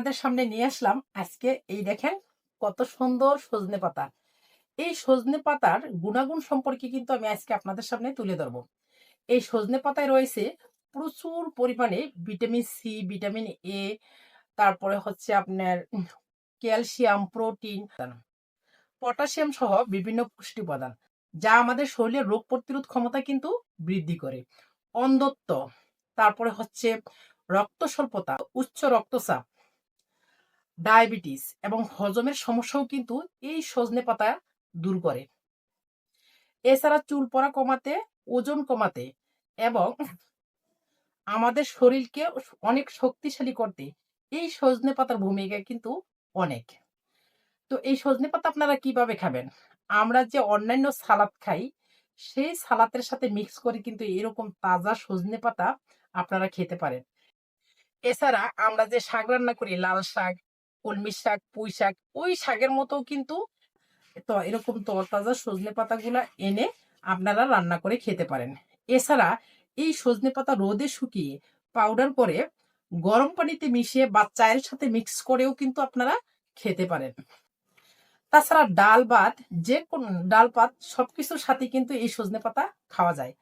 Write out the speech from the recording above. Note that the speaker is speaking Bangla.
আপনাদের সামনে নিয়ে আসলাম আজকে এই দেখেন কত সুন্দর সজনে পাতা। এই সজনে পাতার গুণাগুণ সম্পর্কে কিন্তু আমি আজকে আপনাদের সামনে তুলে ধরবো। এই সজনে পাতায় রয়েছে প্রচুর পরিমাণে ভিটামিন সি, ভিটামিন এ, তারপরে হচ্ছে আপনার ক্যালসিয়াম, প্রোটিন, পটাশিয়াম সহ বিভিন্ন পুষ্টি উপাদান, যা আমাদের শরীরের রোগ প্রতিরোধ ক্ষমতা কিন্তু বৃদ্ধি করে। অন্ধত্ব, তারপরে হচ্ছে রক্ত স্বল্পতা, উচ্চ রক্তচাপ, ডায়াবেটিস এবং হজমের সমস্যাও কিন্তু এই সজনে পাতা দূর করে। এছাড়া চুল পড়া কমাতে, ওজন কমাতে এবং আমাদের শরীরকে অনেক শক্তিশালী করতে এই সজনে পাতার ভূমিকা কিন্তু অনেক। তো এই সজনে পাতা আপনারা কিভাবে খাবেন? আমরা যে অন্যান্য সালাদ খাই, সেই সালাতের সাথে মিক্স করে কিন্তু এরকম তাজা সজনে পাতা আপনারা খেতে পারেন। এছাড়া আমরা যে শাক রান্না করি, লাল শাক, কলমি শাক, পুঁই শাক, ওই শাকের মতো কিন্তু তো এরকম তরতাজা সজনে পাতাগুলা এনে আপনারা রান্না করে খেতে পারেন। এছাড়া এই সজনে পাতা রোদে শুকিয়ে পাউডার করে গরম পানিতে মিশিয়ে বা চায়ের সাথে মিক্স করেও কিন্তু আপনারা খেতে পারেন। তাছাড়া ডাল ভাত, যে কোন ডাল ভাত সবকিছুর সাথে কিন্তু এই সজনে পাতা খাওয়া যায়।